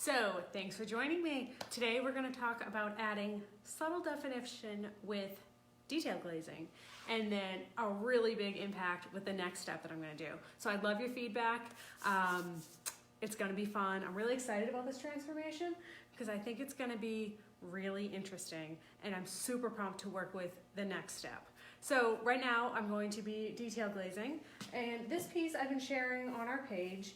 So thanks for joining me. Today we're going to talk about adding subtle definition with detail glazing and then a really big impact with the next step that I'm going to do. So I love your feedback. It's going to be fun. I'm really excited about this transformation because I think it's going to be really interesting and I'm super pumped to work with the next step. So right now I'm going to be detail glazing, and this piece I've been sharing on our page.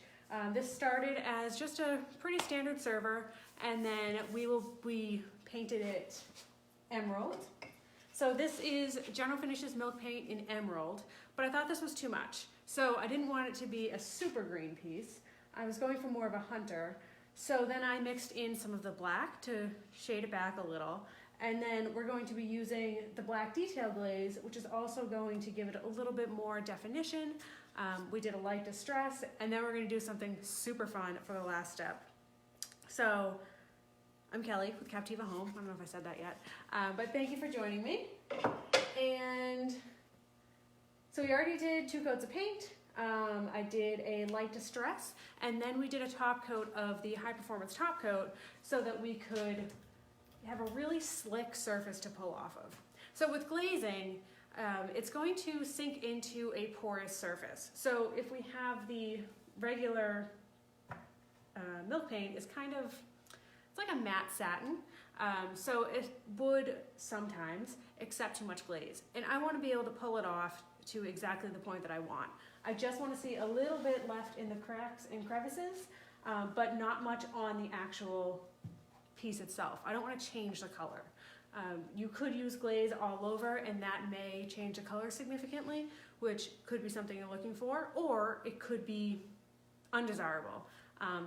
This started as just a pretty standard server, and then we painted it emerald. So this is General Finishes milk paint in emerald, but I thought this was too much. So I didn't want it to be a super green piece. I was going for more of a hunter. So then I mixed in some of the black to shade it back a little. And then we're going to be using the black detail glaze, which is also going to give it a little bit more definition. We did a light distress, and then we're going to do something super fun for the last step. So I'm Kelly with Captiva Home. I don't know if I said that yet, but thank you for joining me. And so we already did 2 coats of paint. I did a light distress, and then we did a top coat of the high performance top coat so that we could have a really slick surface to pull off of. So with glazing, it's going to sink into a porous surface. So if we have the regular milk paint, it's like a matte satin. So it would sometimes accept too much glaze. And I want to be able to pull it off to exactly the point that I want. I just want to see a little bit left in the cracks and crevices, but not much on the actual piece itself. I don't want to change the color. You could use glaze all over and that may change the color significantly, which could be something you're looking for, or it could be undesirable.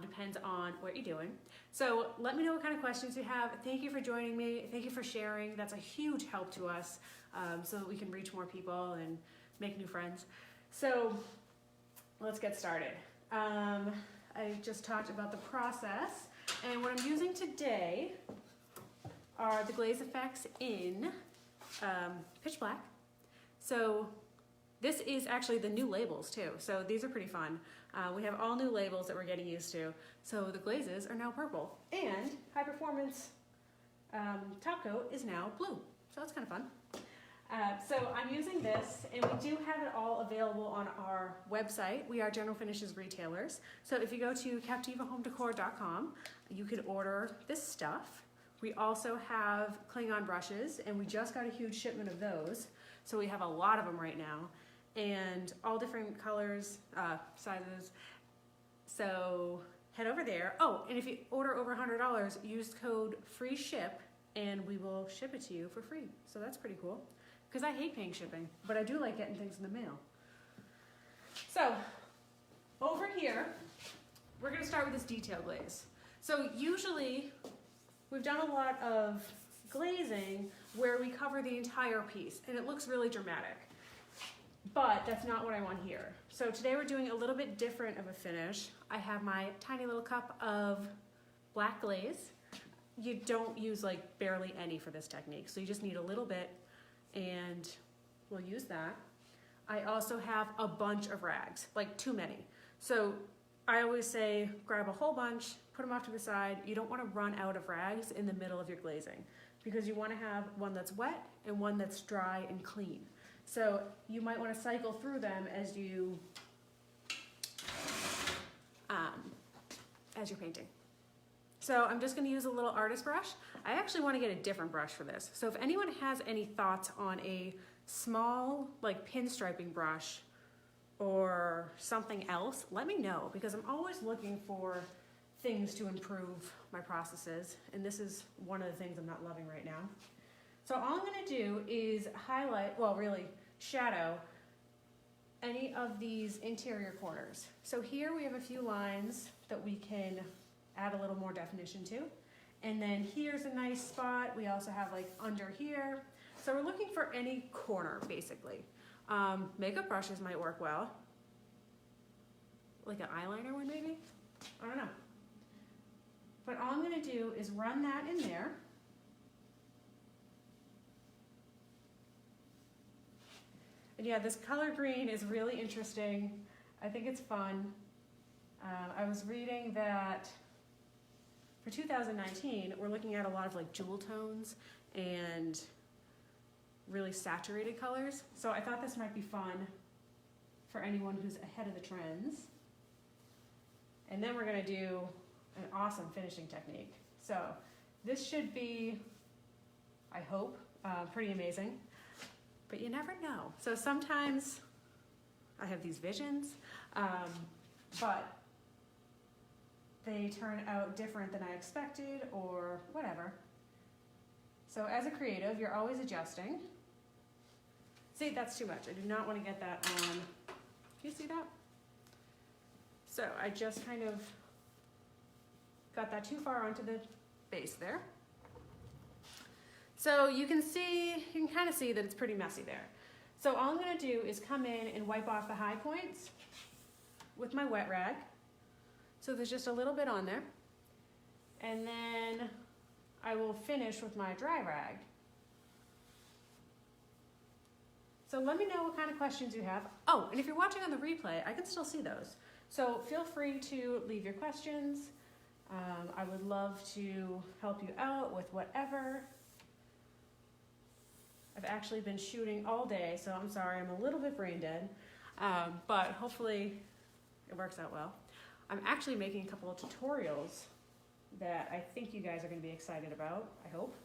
Depends on what you're doing. So let me know what kind of questions you have. Thank you for joining me. Thank you for sharing. That's a huge help to us so that we can reach more people and make new friends. So let's get started. I just talked about the process, and what I'm using today are the glaze effects in pitch black. So this is actually the new labels too. So these are pretty fun. We have all new labels that we're getting used to. So the glazes are now purple, and high performance top coat is now blue. So that's kind of fun. So I'm using this, and we do have it all available on our website. We are General Finishes retailers. So if you go to CaptivaHomeDecor.com, you can order this stuff. We also have Klingon brushes, and we just got a huge shipment of those. So we have a lot of them right now, and all different colors, sizes. So head over there. Oh, and if you order over $100, use code FREESHIP, and we will ship it to you for free. So that's pretty cool, because I hate paying shipping, but I do like getting things in the mail. So over here, we're going to start with this detail glaze. So usually, we've done a lot of glazing where we cover the entire piece, and it looks really dramatic. But that's not what I want here. So today we're doing a little bit different of a finish. I have my tiny little cup of black glaze. You don't use like barely any for this technique, so you just need a little bit, and we'll use that. I also have a bunch of rags, like too many. So I always say grab a whole bunch, put them off to the side. You don't want to run out of rags in the middle of your glazing, because you want to have one that's wet and one that's dry and clean. So you might want to cycle through them as you're painting. So I'm just going to use a little artist brush. I actually want to get a different brush for this. So if anyone has any thoughts on a small like pinstriping brush or something else, let me know, because I'm always looking for things to improve my processes, and this is one of the things I'm not loving right now. So all I'm going to do is highlight, well really shadow, any of these interior corners. So here we have a few lines that we can add a little more definition to, and then here's a nice spot. We also have like under here. So we're looking for any corner basically. Makeup brushes might work well, like an eyeliner one maybe, I don't know. But all I'm going to do is run that in there. And yeah, this color green is really interesting. I think it's fun. I was reading that for 2019, we're looking at a lot of like jewel tones and really saturated colors. So I thought this might be fun for anyone who's ahead of the trends. And then we're gonna do an awesome finishing technique. So this should be, I hope, pretty amazing, but you never know. So sometimes I have these visions, but they turn out different than I expected or whatever. So as a creative, you're always adjusting. See, that's too much. I do not want to get that on. Can you see that? So I just kind of got that too far onto the base there. So you can kind of see that it's pretty messy there. So all I'm gonna do is come in and wipe off the high points with my wet rag. So there's just a little bit on there. And then I will finish with my dry rag. So let me know what kind of questions you have. Oh, and if you're watching on the replay, I can still see those. So feel free to leave your questions. I would love to help you out with whatever. I've actually been shooting all day, so I'm sorry, I'm a little bit brain dead, but hopefully it works out well. I'm actually making a couple of tutorials that I think you guys are going to be excited about, I hope.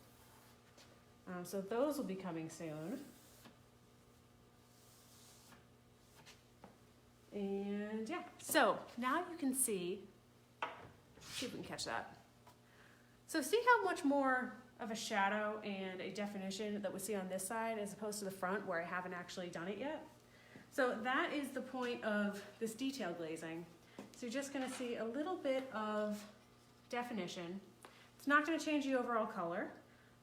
So those will be coming soon. And yeah, so now you can see if we can catch that. So see how much more of a shadow and a definition that we see on this side as opposed to the front where I haven't actually done it yet. So that is the point of this detail glazing. So you're just gonna see a little bit of definition. It's not gonna change the overall color,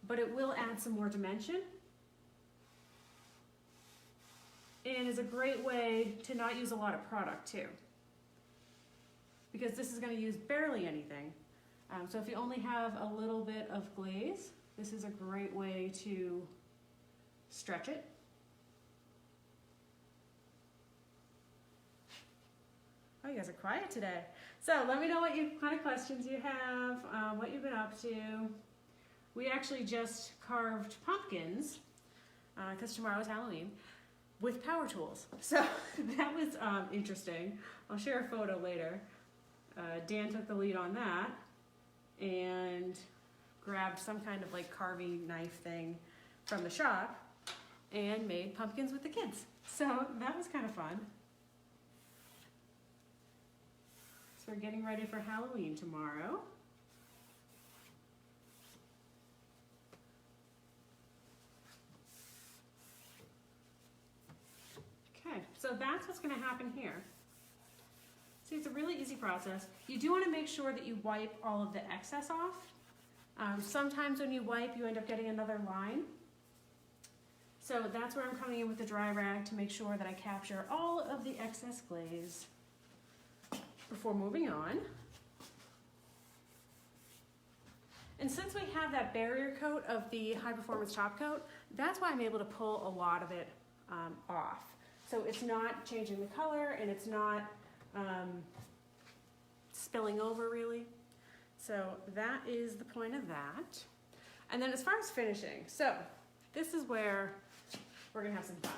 but it will add some more dimension. And is a great way to not use a lot of product too, because this is gonna use barely anything. So if you only have a little bit of glaze, this is a great way to stretch it. Oh, you guys are quiet today. So let me know what kind of questions you have, what you've been up to. We actually just carved pumpkins, because tomorrow is Halloween, with power tools. So that was interesting. I'll share a photo later. Dan took the lead on that and grabbed some kind of like carving knife thing from the shop and made pumpkins with the kids. So that was kind of fun. So we're getting ready for Halloween tomorrow. Okay, so that's what's going to happen here. See, it's a really easy process. You do want to make sure that you wipe all of the excess off. Sometimes when you wipe, you end up getting another line. So that's where I'm coming in with the dry rag to make sure that I capture all of the excess glaze before moving on. And since we have that barrier coat of the high performance top coat, that's why I'm able to pull a lot of it off. So it's not changing the color and it's not spilling over really. So that is the point of that. And then as far as finishing, so this is where we're gonna have some fun.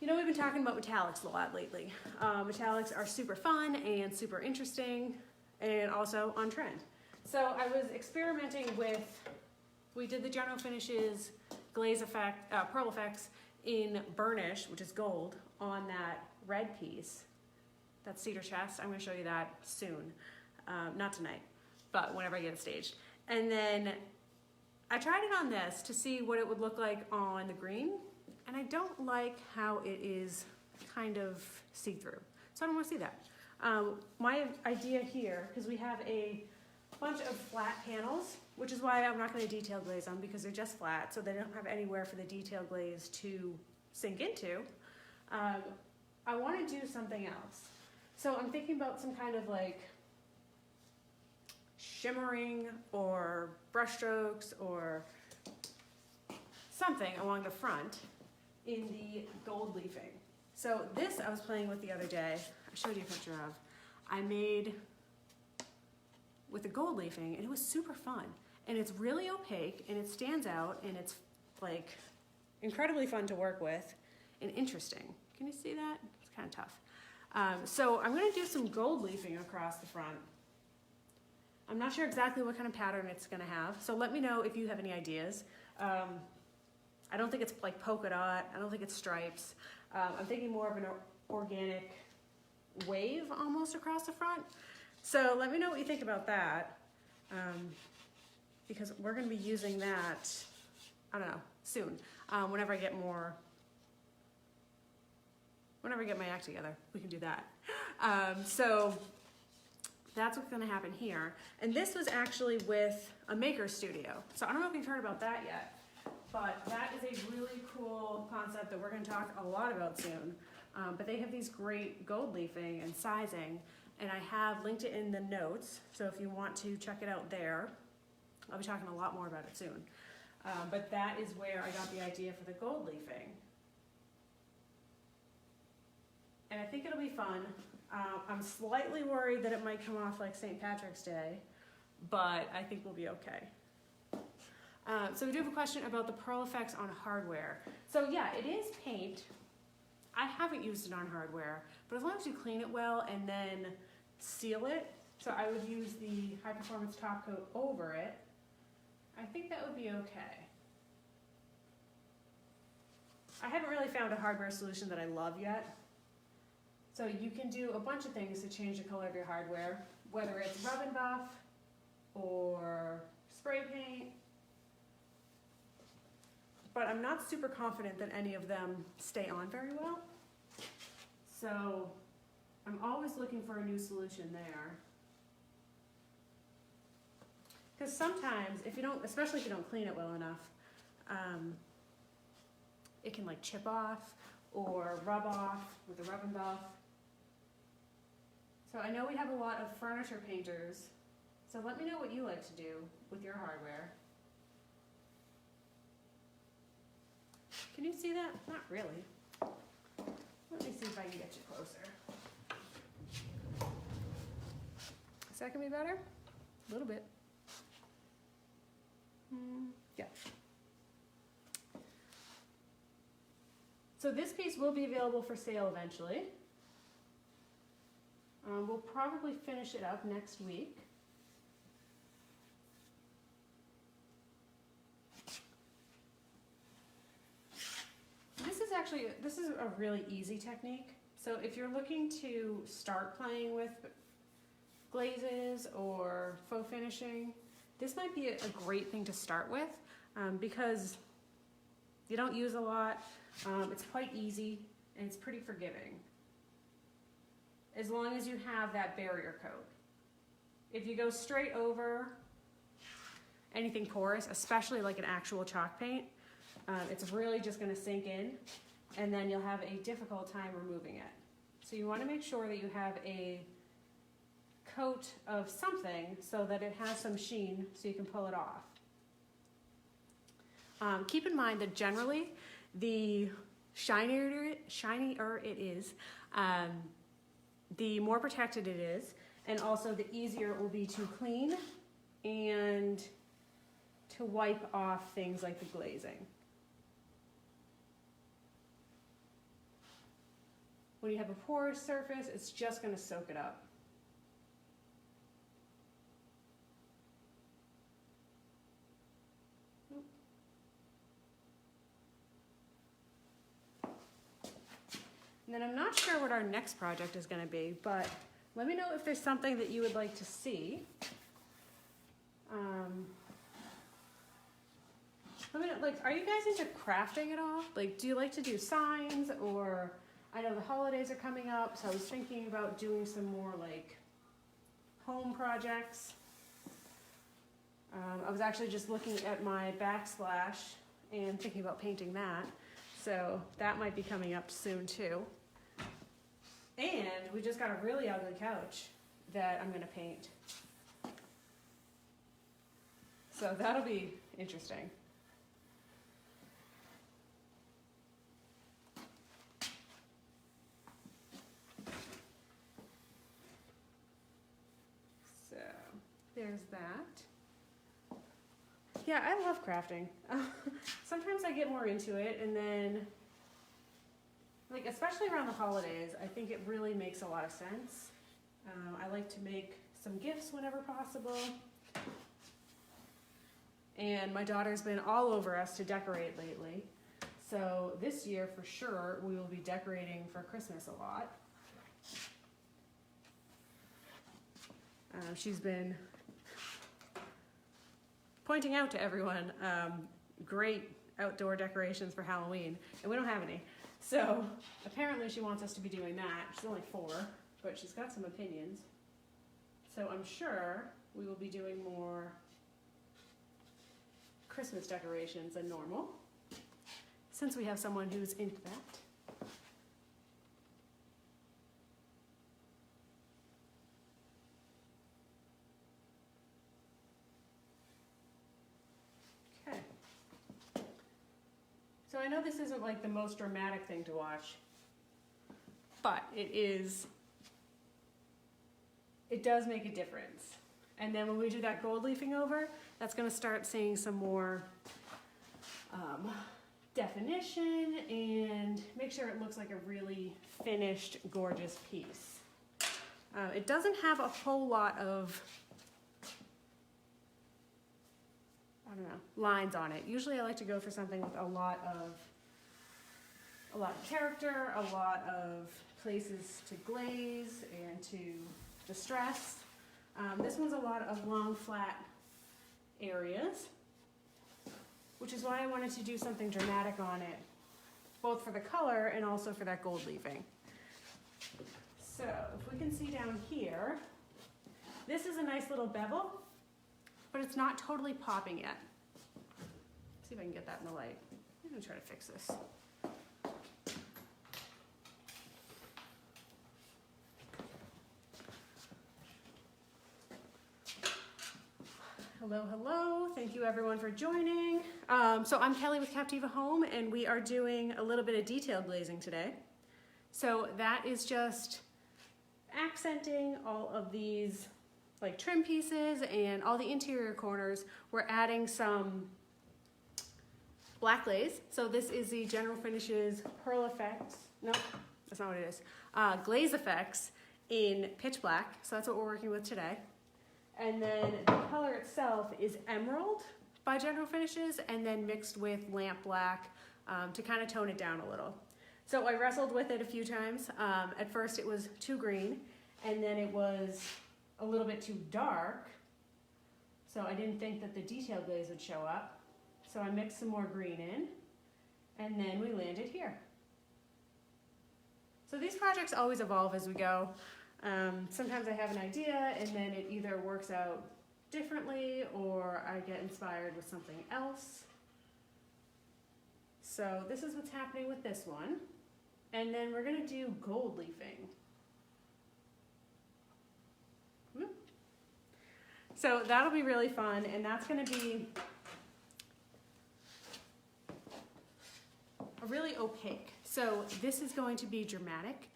You know, we've been talking about metallics a lot lately. Metallics are super fun and super interesting and also on trend. So I was experimenting with, we did the general finishes, glaze effect, pearl effects in Varnish, which is gold, on that red piece. That's cedar chest. I'm gonna show you that soon. Not tonight, but whenever I get it staged. And then I tried it on this to see what it would look like on the green. And I don't like how it is kind of see-through. So I don't want to see that. My idea here, because we have a bunch of flat panels, which is why I'm not going to detail glaze them, because they're just flat, so they don't have anywhere for the detail glaze to sink into. I want to do something else. So I'm thinking about some kind of like shimmering or brushstrokes or something along the front in the gold leafing. So this I was playing with the other day. I showed you a picture of. I made with the gold leafing, and it was super fun. And it's really opaque, and it stands out, and it's like incredibly fun to work with and interesting. Can you see that? It's kind of tough. So I'm gonna do some gold leafing across the front. I'm not sure exactly what kind of pattern it's gonna have, so let me know if you have any ideas. I don't think it's like polka dot, I don't think it's stripes. I'm thinking more of an organic wave almost across the front. So let me know what you think about that. Because we're gonna be using that, I don't know, soon. Whenever I get my act together, we can do that. So that's what's gonna happen here. And this was actually with a maker studio. So I don't know if you've heard about that yet, but that is a really cool concept that we're gonna talk a lot about soon. But they have these great gold leafing and sizing, and I have linked it in the notes. So if you want to check it out there, I'll be talking a lot more about it soon. But that is where I got the idea for the gold leafing. And I think it'll be fun. I'm slightly worried that it might come off like St. Patrick's Day, but I think we'll be okay. So we do have a question about the Pearl Effects on hardware. So yeah, it is paint. I haven't used it on hardware, but as long as you clean it well and then seal it, so I would use the high performance top coat over it, I think that would be okay. I haven't really found a hardware solution that I love yet. So you can do a bunch of things to change the color of your hardware, whether it's rub and buff or spray paint. But I'm not super confident that any of them stay on very well. So I'm always looking for a new solution there. Because sometimes, if you don't, especially if you don't clean it well enough, it can like chip off or rub off with a rub and buff. So I know we have a lot of furniture painters, so let me know what you like to do with your hardware. Can you see that? Not really. Let me see if I can get you closer. Is that gonna be better? A little bit. Yeah. So this piece will be available for sale eventually. We'll probably finish it up next week. This is a really easy technique. So if you're looking to start playing with glazes or faux finishing, this might be a great thing to start with because you don't use a lot. It's quite easy and it's pretty forgiving, as long as you have that barrier coat. If you go straight over anything porous, especially like an actual chalk paint, it's really just going to sink in, and then you'll have a difficult time removing it. So you want to make sure that you have a coat of something so that it has some sheen so you can pull it off. Keep in mind that generally the shinier it is, the more protected it is, and also the easier it will be to clean and to wipe off things like the glazing. When you have a porous surface, it's just going to soak it up. And then I'm not sure what our next project is going to be, but let me know if there's something that you would like to see. Let me know, like, are you guys into crafting at all? Like, do you like to do signs? Or I know the holidays are coming up, so I was thinking about doing some more like home projects. I was actually just looking at my backsplash and thinking about painting that. So that might be coming up soon too. And we just got a really ugly couch that I'm gonna paint. So that'll be interesting. So there's that. Yeah, I love crafting. Sometimes I get more into it, and then, like, especially around the holidays, I think it really makes a lot of sense. I like to make some gifts whenever possible. And my daughter's been all over us to decorate lately. So this year, for sure, we will be decorating for Christmas a lot. She's been pointing out to everyone great outdoor decorations for Halloween, and we don't have any. So apparently she wants us to be doing that. She's only 4, but she's got some opinions. So I'm sure we will be doing more Christmas decorations than normal, since we have someone who's into that. So I know this isn't like the most dramatic thing to watch, but it does make a difference. And then when we do that gold leafing over, that's going to start seeing some more definition and make sure it looks like a really finished, gorgeous piece. It doesn't have a whole lot of, I don't know, lines on it. Usually I like to go for something with a lot of character, a lot of places to glaze and to distress. This one's a lot of long, flat areas, which is why I wanted to do something dramatic on it, both for the color and also for that gold leafing. So if we can see down here, this is a nice little bevel, but it's not totally popping yet. Let's see if I can get that in the light. I'm gonna try to fix this. Hello, hello. Thank you everyone for joining. So I'm Kelly with Captiva Home, and we are doing a little bit of detailed glazing today. So that is just accenting all of these like trim pieces and all the interior corners. We're adding some black glaze. So this is the General Finishes Pearl Effects. No, that's not what it is. Glaze Effects in pitch black. So that's what we're working with today. And then the color itself is Emerald by General Finishes, and then mixed with lamp black to kind of tone it down a little. So I wrestled with it a few times. At first it was too green, and then it was a little bit too dark. So I didn't think that the detail glaze would show up. So I mixed some more green in, and then we landed here. So these projects always evolve as we go. Sometimes I have an idea and then it either works out differently or I get inspired with something else. So this is what's happening with this one. And then we're going to do gold leafing. So that'll be really fun, and that's going to be really opaque. So this is going to be dramatic.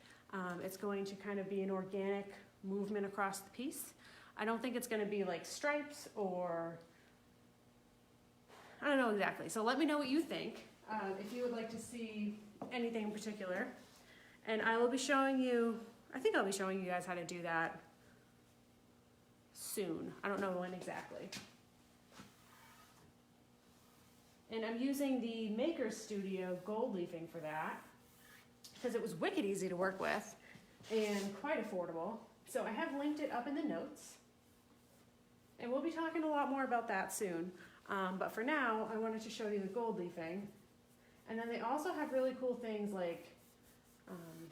It's going to kind of be an organic movement across the piece. I don't think it's going to be like stripes or, I don't know exactly. So let me know what you think, if you would like to see anything in particular. And I will be showing you, I think I'll be showing you guys how to do that soon. I don't know when exactly. And I'm using the Maker Studio gold leafing for that, because it was wicked easy to work with and quite affordable. So I have linked it up in the notes, and we'll be talking a lot more about that soon. But for now, I wanted to show you the gold leafing. And then they also have really cool things like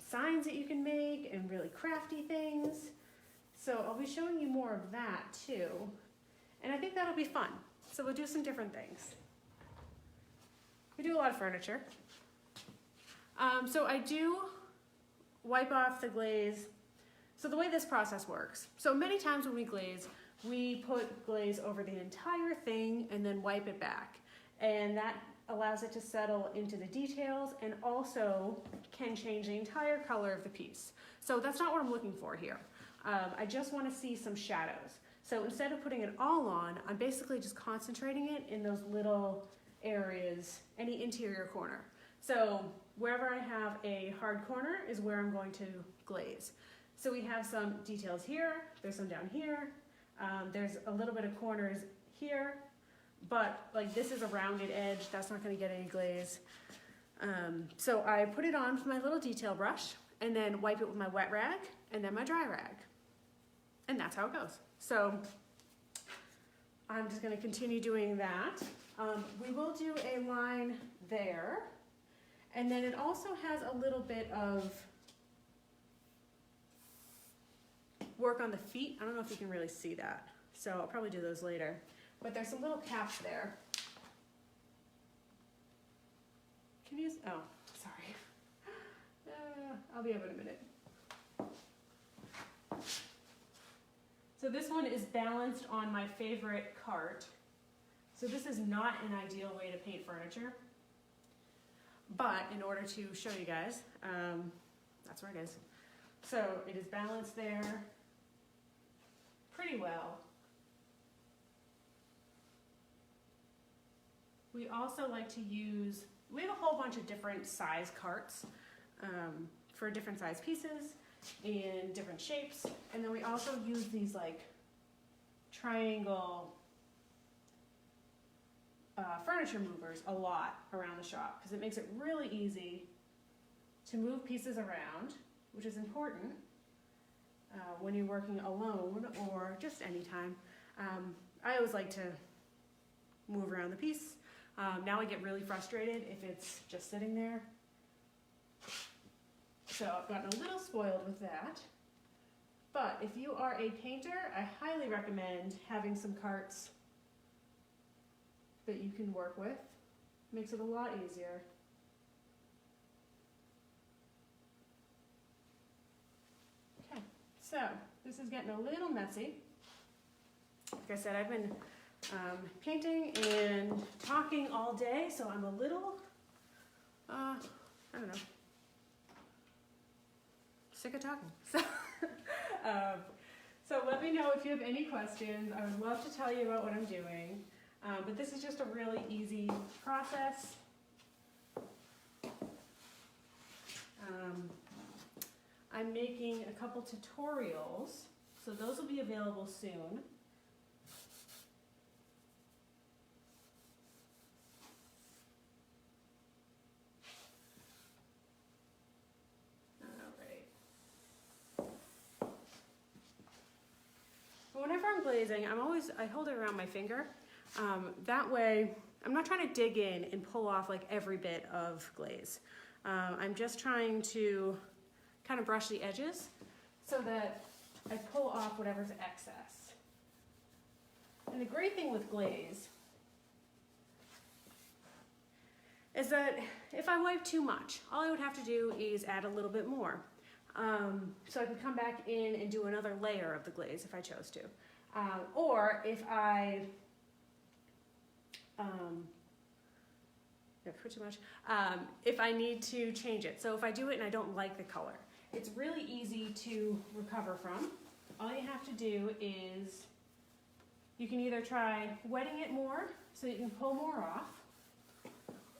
signs that you can make and really crafty things. So I'll be showing you more of that too. And I think that'll be fun. So we'll do some different things. We do a lot of furniture. So I do wipe off the glaze. So the way this process works, so many times when we glaze, we put glaze over the entire thing and then wipe it back. And that allows it to settle into the details and also can change the entire color of the piece. So that's not what I'm looking for here. I just want to see some shadows. So instead of putting it all on, I'm basically just concentrating it in those little areas, any interior corner. So wherever I have a hard corner is where I'm going to glaze. So we have some details here, there's some down here, there's a little bit of corners here, but like this is a rounded edge, that's not going to get any glaze. So I put it on with my little detail brush and then wipe it with my wet rag and then my dry rag. And that's how it goes. So I'm just going to continue doing that. We will do a line there. And then it also has a little bit of work on the feet. I don't know if you can really see that. So I'll probably do those later. But there's some little caps there. Can you, oh, sorry. I'll be over in a minute. So this one is balanced on my favorite cart. So this is not an ideal way to paint furniture. But in order to show you guys, that's where it is. So it is balanced there pretty well. We also like to use, we have a whole bunch of different size carts for different size pieces in different shapes. And then we also use these like triangle furniture movers a lot around the shop because it makes it really easy to move pieces around, which is important when you're working alone or just anytime. I always like to move around the piece. Now I get really frustrated if it's just sitting there. So I've gotten a little spoiled with that. But if you are a painter, I highly recommend having some carts that you can work with. Makes it a lot easier. Okay, so this is getting a little messy. Like I said, I've been painting and talking all day, so I'm a little, I don't know, sick of talking. So let me know if you have any questions. I would love to tell you about what I'm doing. But this is just a really easy process. I'm making a couple tutorials, so those will be available soon. Whenever I'm glazing, I hold it around my finger. That way, I'm not trying to dig in and pull off like every bit of glaze. I'm just trying to kind of brush the edges so that I pull off whatever's excess. And the great thing with glaze is that if I wipe too much, all I would have to do is add a little bit more. So I could come back in and do another layer of the glaze if I chose to. Or if I put too much, if I need to change it. So if I do it and I don't like the color, it's really easy to recover from. All you have to do is you can either try wetting it more so you can pull more off,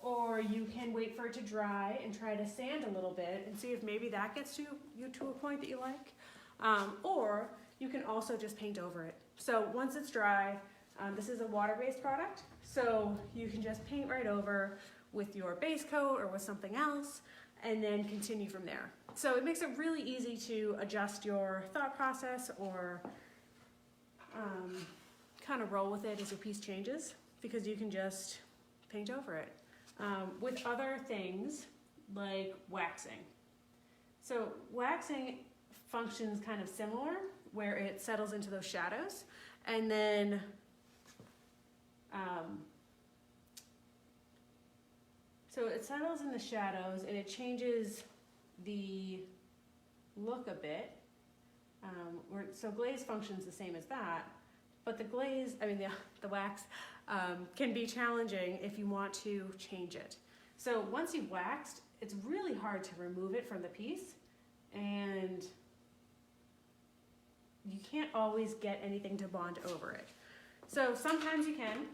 or you can wait for it to dry and try to sand a little bit and see if maybe that gets you to a point that you like. Or you can also just paint over it. So once it's dry, this is a water-based product, so you can just paint right over with your base coat or with something else and then continue from there. So it makes it really easy to adjust your thought process or kind of roll with it as your piece changes, because you can just paint over it. With other things like waxing. So waxing functions kind of similar, where it settles into those shadows, and then so it settles in the shadows and it changes the look a bit. So glaze functions the same as that, but the glaze, the wax can be challenging if you want to change it. So once you've waxed, it's really hard to remove it from the piece, and you can't always get anything to bond over it. So sometimes you can,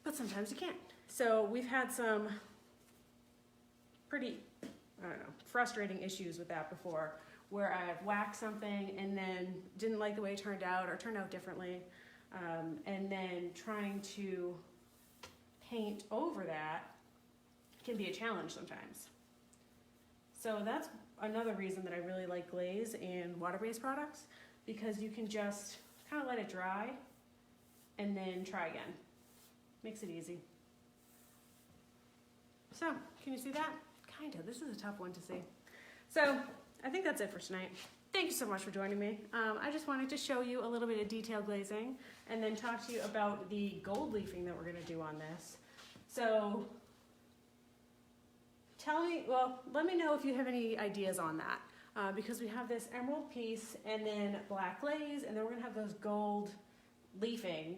but sometimes you can't. So we've had some pretty, I don't know, frustrating issues with that before, where I've waxed something and then didn't like the way it turned out or turned out differently. And then trying to paint over that can be a challenge sometimes. So that's another reason that I really like Glaze and water-based products, because you can just kind of let it dry and then try again. Makes it easy. So, can you see that? Kind of. This is a tough one to see. So, I think that's it for tonight. Thank you so much for joining me. I just wanted to show you a little bit of detail glazing and then talk to you about the gold leafing that we're going to do on this. So, let me know if you have any ideas on that, because we have this emerald piece and then black glaze, and then we're going to have those gold leafing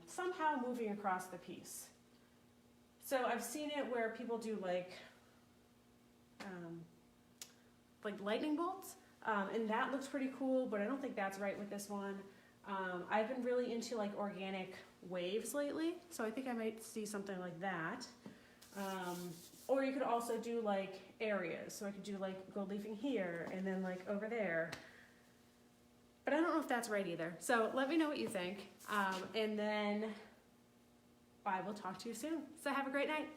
somehow moving across the piece. So I've seen it where people do like lightning bolts, and that looks pretty cool, but I don't think that's right with this one. I've been really into like organic waves lately, so I think I might see something like that. Or you could also do like areas, so I could do like gold leafing here and then like over there. But I don't know if that's right either. So let me know what you think, and then I will talk to you soon. So have a great night.